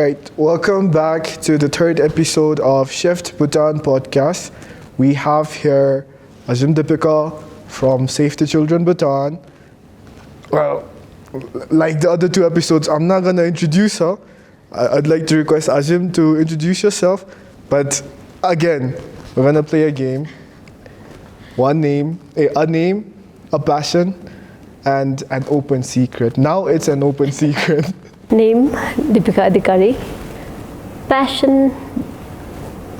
right, welcome back to the third episode of SHIFT Bhutan podcast. We have here Deepika from Save the Children Bhutan. Well, like the other two episodes, I'm not going to introduce her. I'd like to request Azim to introduce yourself. But again, we're going to play a game. One name, a name, a passion, and an open secret. Now it's an open secret. Name, Deepika Adhikari. Passion,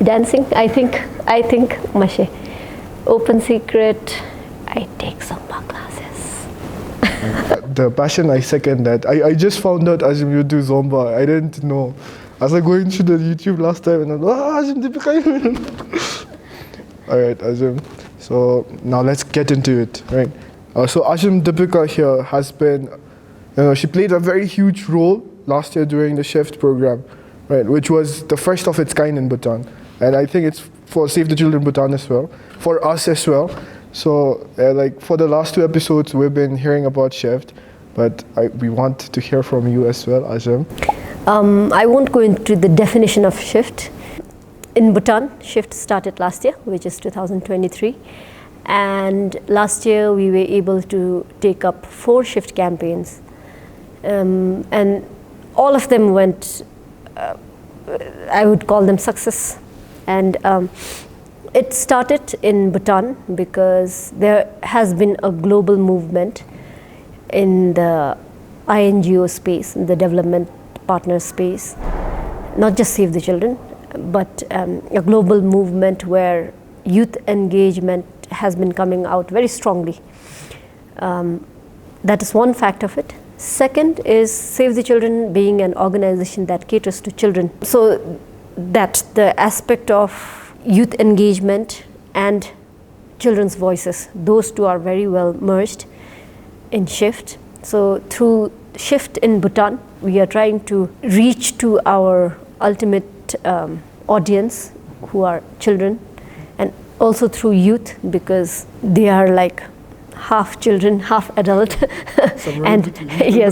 dancing, I think, Mashe. Open secret, I take Zumba classes. The passion, I second that. I just found out Azim you do Zumba. I didn't know. I was like going through the YouTube last time and I was like, Azim, Deepika. Alright, Azim. So now let's get into it, right? So Azim Deepika here has been, she played a very huge role last year during the SHIFT program, right? Which was the first of its kind in Bhutan. And I think it's for Save the Children Bhutan as well, for us as well. So like for the last two episodes, we've been hearing about SHIFT, but we want to hear from you as well, Azim. I won't go into the definition of SHIFT. In Bhutan, SHIFT started last year, which is 2023. And last year we were able to take up 4 SHIFT campaigns. And all of them went, I would call them success. And it started in Bhutan because there has been a global movement in the INGO space, in the development partner space, not just Save the Children, but a global movement where youth engagement has been coming out very strongly. That is one fact of it. Second is Save the Children being an organization that caters to children. So that the aspect of youth engagement and children's voices, those two are very well merged in SHIFT. So through SHIFT in Bhutan, we are trying to reach to our ultimate audience, who are children, and also through youth, because they are like half children, half adult, and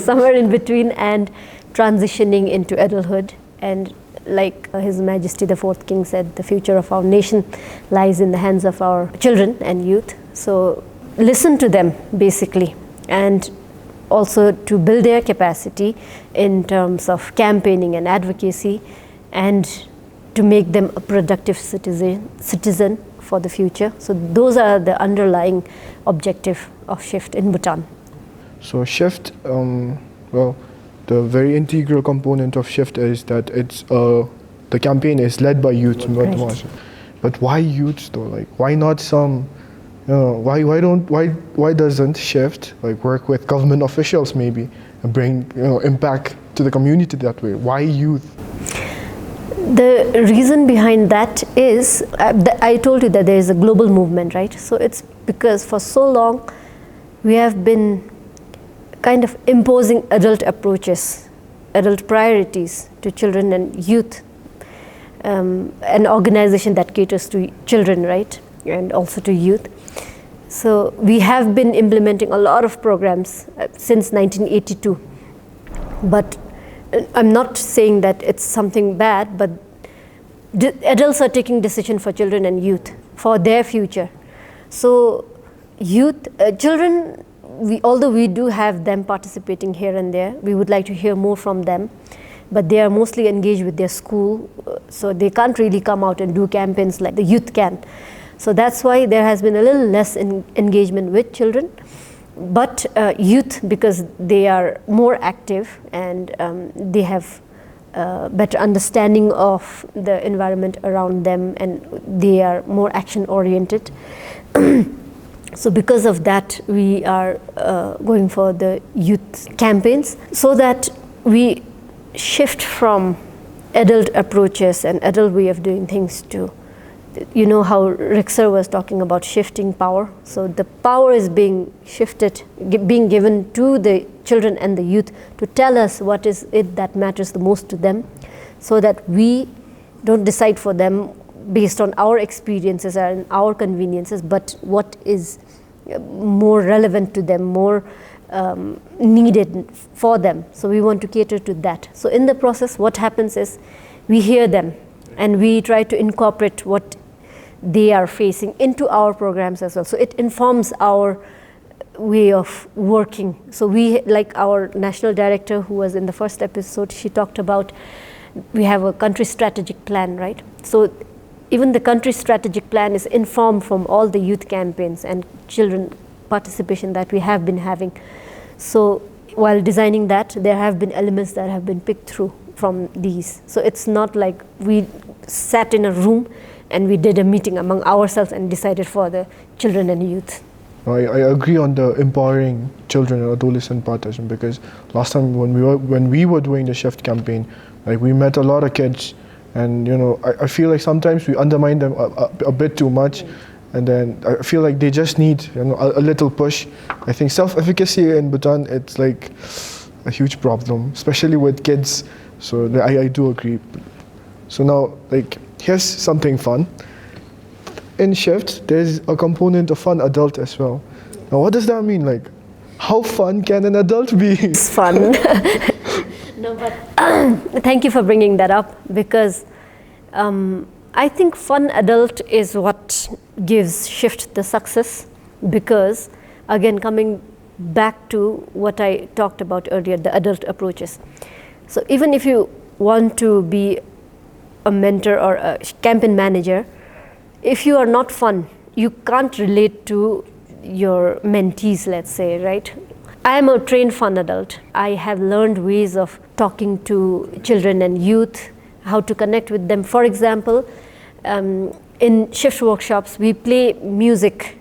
somewhere in between, and transitioning into adulthood. And like His Majesty the Fourth King said, the future of our nation lies in the hands of our children and youth. So listen to them basically, and also to build their capacity in terms of campaigning and advocacy, and to make them a productive citizen for the future. So those are the underlying objective of SHIFT in Bhutan. So SHIFT, well, the very integral component of SHIFT is that it's the campaign is led by youth. Right. But why youth though? Like, why not some? Why doesn't SHIFT like work with government officials maybe and bring impact to the community that way? Why youth? The reason behind that is, I told you that there is a global movement, right? So it's because for so long we have been kind of imposing adult approaches, adult priorities to children and youth. An organization that caters to children, right? And also to youth. So we have been implementing a lot of programs since 1982. But I'm not saying that it's something bad, but adults are taking decision for children and youth, for their future. So youth, children, although we do have them participating here and there, we would like to hear more from them, but they are mostly engaged with their school, so they can't really come out and do campaigns like the youth can. So that's why there has been a little less engagement with children. But youth, because they are more active and they have better understanding of the environment around them, and they are more action oriented. So because of that, we are going for the youth campaigns, so that we shift from adult approaches and adult way of doing things to, you know how Rick Sir was talking about shifting power. So the power is being shifted, being given to the children and the youth to tell us what is it that matters the most to them, so that we don't decide for them based on our experiences and our conveniences, but what is more relevant to them, more needed for them. So we want to cater to that. So in the process, what happens is we hear them and we try to incorporate what they are facing into our programs as well. So it informs our way of working. So we, like our national director who was in the first episode, she talked about we have a country strategic plan, right? So even the country strategic plan is informed from all the youth campaigns and children participation that we have been having. So while designing that, there have been elements that have been picked through from these. So it's not like we sat in a room and we did a meeting among ourselves and decided for the children and youth. I agree on the empowering children and adolescent participation, because last time when we were doing the SHIFT campaign, like we met a lot of kids, and you know I feel like sometimes we undermine them a bit too much, and then I feel like they just need, you know, a little push. I think self-efficacy in Bhutan, it's like a huge problem, especially with kids. So I do agree. So now, like, here's something fun. In SHIFT, there's a component of fun adult as well. Now, what does that mean? Like, how fun can an adult be? It's fun. No, but thank you for bringing that up, because I think fun adult is what gives SHIFT the success, because again, coming back to what I talked about earlier, the adult approaches. So even if you want to be a mentor or a campaign manager, if you are not fun, you can't relate to your mentees, let's say, right? I am a trained fun adult. I have learned ways of talking to children and youth, how to connect with them. For example, in SHIFT workshops, we play music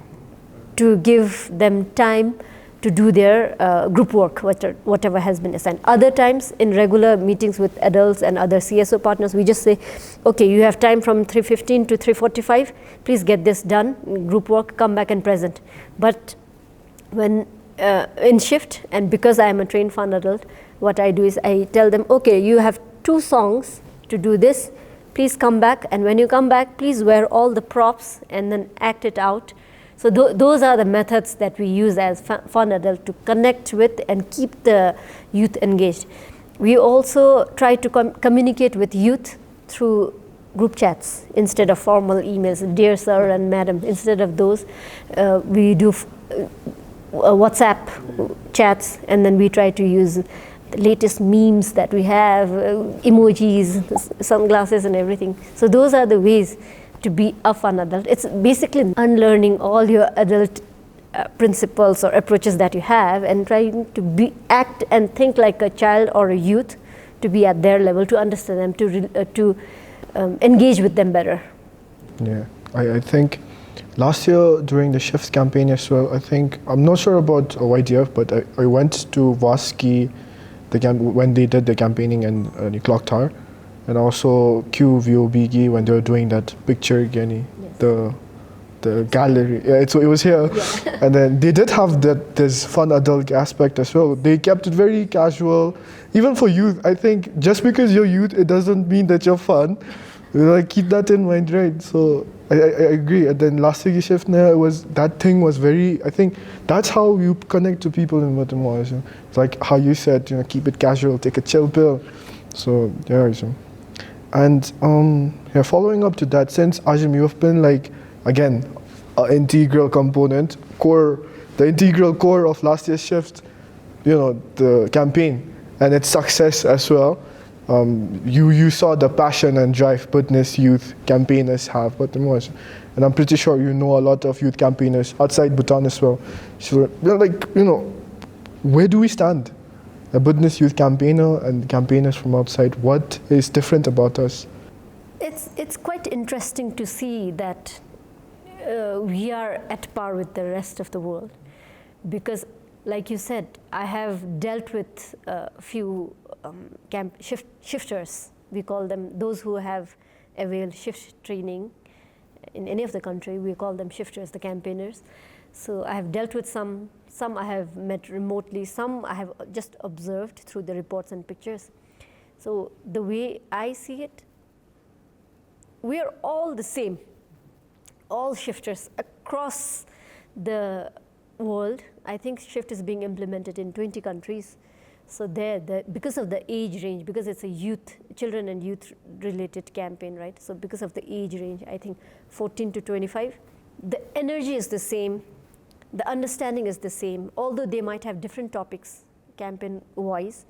to give them time to do their group work, whatever has been assigned. Other times, in regular meetings with adults and other CSO partners, we just say, okay, you have time from 3:15 to 3:45, please get this done, group work, come back and present. But when in SHIFT, and because I am a trained fun adult, what I do is I tell them, okay, you have 2 songs to do this, please come back, and when you come back, please wear all the props and then act it out. So those are the methods that we use as fun adult to connect with and keep the youth engaged. We also try to communicate with youth through group chats instead of formal emails, dear sir and madam. Instead of those, we do WhatsApp chats, and then we try to use the latest memes that we have, emojis, sunglasses and everything. So those are the ways to be a fun adult. It's basically unlearning all your adult principles or approaches that you have and trying to act and think like a child or a youth, to be at their level, to understand them, to engage with them better. Yeah, I think last year during the SHIFT campaign as well, I think, I'm not sure about YDF, but I went to Vaski when they did the campaigning in Clock Tower. And also QVOBG when they were doing that picture again, yes. the gallery. Yeah, it was here. Yeah. And then they did have this fun adult aspect as well. They kept it very casual. Even for youth, I think just because you're youth, it doesn't mean that you're fun. Like, keep that in mind, right? So I agree. And then last year SHIFT, that thing was very, I think that's how you connect to people in Guatemala. So it's like how you said, you know, keep it casual, take a chill pill. So yeah, so. And yeah, following up to that, since Ajim, you've been like, again, an integral component, the integral core of last year's SHIFT, you know, the campaign and its success as well. You saw the passion and drive Bhutanese youth campaigners have, and I'm pretty sure you know a lot of youth campaigners outside Bhutan as well. So, like, you know, where do we stand? A Bhutanese youth campaigner and campaigners from outside, what is different about us? It's quite interesting to see that we are at par with the rest of the world, because, like you said, I have dealt with a few shifters. We call them those who have availed shift training in any of the country. We call them shifters, the campaigners. So I have dealt with some I have met remotely, some I have just observed through the reports and pictures. So the way I see it, we are all the same, all shifters across the world, I think SHIFT is being implemented in 20 countries. So because of the age range, because it's a children and youth related campaign, right? So because of the age range, I think 14 to 25, the energy is the same, the understanding is the same, although they might have different topics campaign-wise.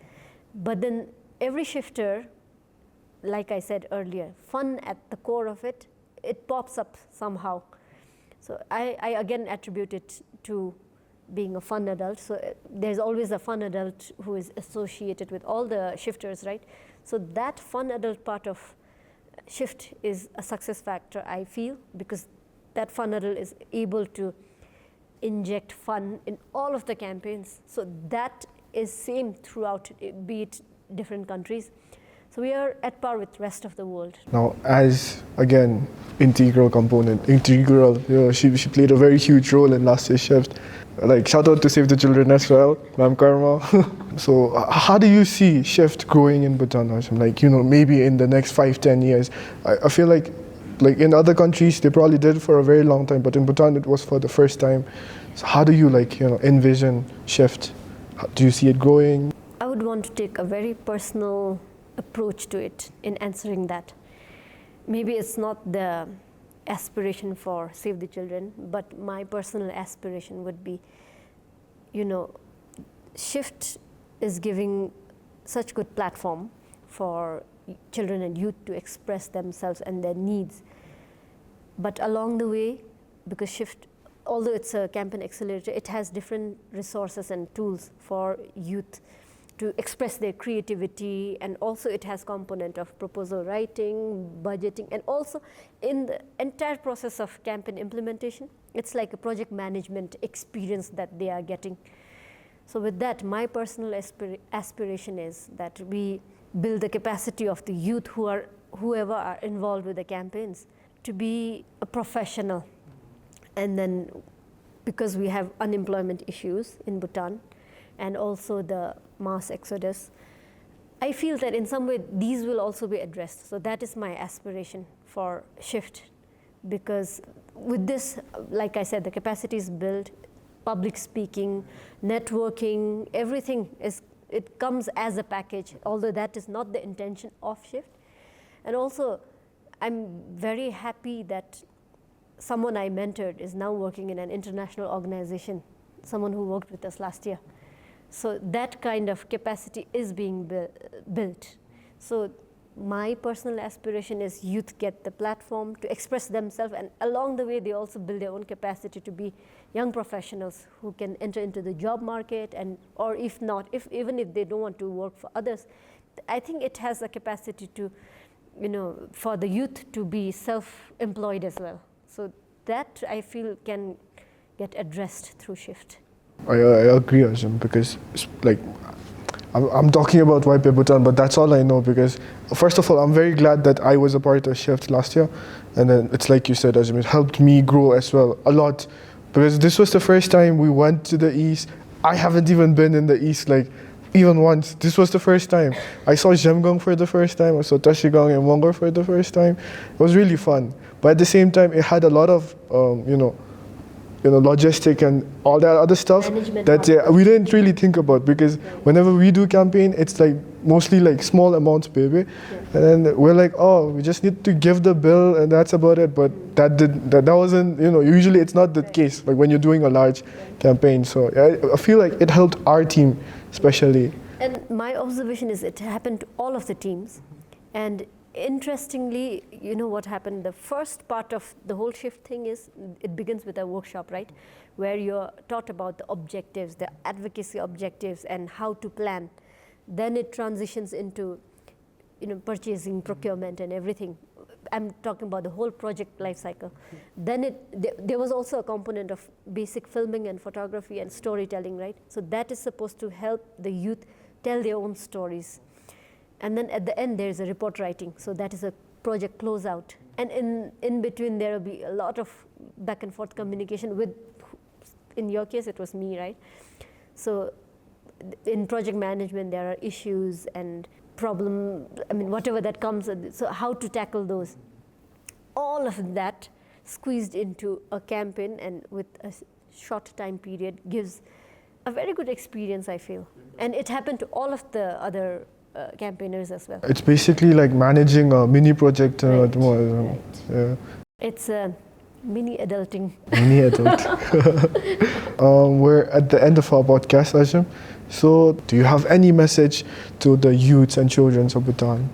But then every shifter, like I said earlier, fun at the core of it, it pops up somehow. So I again attribute it to being a fun adult. So there's always a fun adult who is associated with all the shifters, right? So that fun adult part of SHIFT is a success factor, I feel, because that fun adult is able to inject fun in all of the campaigns. So that is same throughout, be it different countries. So we are at par with rest of the world. Now, as again, integral, she played a very huge role in last year's SHIFT. Like, shout out to Save the Children as well, Ma'am Karma. So how do you see SHIFT growing in Bhutan? Like, maybe in the next 5-10 years. I feel like in other countries, they probably did for a very long time, but in Bhutan, it was for the first time. So how do you envision SHIFT? Do you see it growing? I would want to take a very personal approach to it in answering that. Maybe it's not the aspiration for Save the Children, but my personal aspiration would be, SHIFT is giving such good platform for children and youth to express themselves and their needs. But along the way, because SHIFT, although it's a campaign accelerator, it has different resources and tools for youth to express their creativity, and also it has component of proposal writing, budgeting, and also in the entire process of campaign implementation, it's like a project management experience that they are getting. So with that, my personal aspiration is that we build the capacity of the youth whoever are involved with the campaigns to be a professional. And then because we have unemployment issues in Bhutan and also the mass exodus, I feel that in some way these will also be addressed. So that is my aspiration for SHIFT, because with this, like I said, the capacity is built, public speaking, networking, everything it comes as a package, although that is not the intention of SHIFT. And also, I'm very happy that someone I mentored is now working in an international organization, someone who worked with us last year. So that kind of capacity is being built. So my personal aspiration is youth get the platform to express themselves, and along the way they also build their own capacity to be young professionals who can enter into the job market, and or if not, even if they don't want to work for others, I think it has a capacity to, for the youth to be self-employed as well. So that I feel can get addressed through SHIFT. I agree, Ajam, because I'm talking about YP Bhutan, but that's all I know, because first of all, I'm very glad that I was a part of SHIFT last year, and then it's like you said, Ajam, it helped me grow as well a lot, because this was the first time we went to the East. I haven't even been in the East even once. This was the first time. I saw Jemgong for the first time. I saw Tashigong and Wongor for the first time. It was really fun, but at the same time, it had a lot of logistic and all that other stuff that we didn't really think about, because whenever we do campaign, it's mostly small amounts, baby. Yeah. And then we're like, oh, we just need to give the bill and that's about it. But that wasn't, usually it's not the case, when you're doing a large campaign. So I feel like it helped our team especially. And my observation is it happened to all of the teams. And interestingly, what happened, the first part of the whole SHIFT thing is, it begins with a workshop, right? Where you're taught about the objectives, the advocacy objectives, and how to plan. Then it transitions into, purchasing, procurement, and everything. I'm talking about the whole project life cycle. Then there was also a component of basic filming and photography and storytelling, right? So that is supposed to help the youth tell their own stories. And then at the end, there's a report writing. So that is a project closeout. And in between, there will be a lot of back and forth communication with, in your case, it was me, right? So in project management, there are issues and whatever that comes, so how to tackle those. All of that squeezed into a campaign and with a short time period gives a very good experience, I feel. And it happened to all of the other campaigners as well. It's basically like managing a mini project. Right, Yeah. It's mini adulting. Mini adult. We're at the end of our podcast, Ajam. So, do you have any message to the youths and children of Bhutan?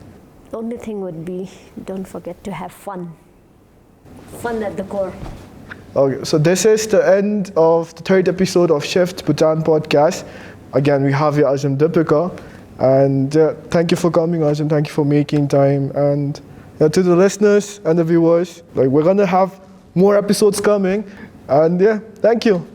The only thing would be, don't forget to have fun. Fun at the core. Okay, so this is the end of the third episode of SHIFT Bhutan podcast. Again, we have here Ajam Deepika. And thank you for coming, Ajam. Thank you for making time. And to the listeners and the viewers, like, we're going to have more episodes coming. And yeah, thank you.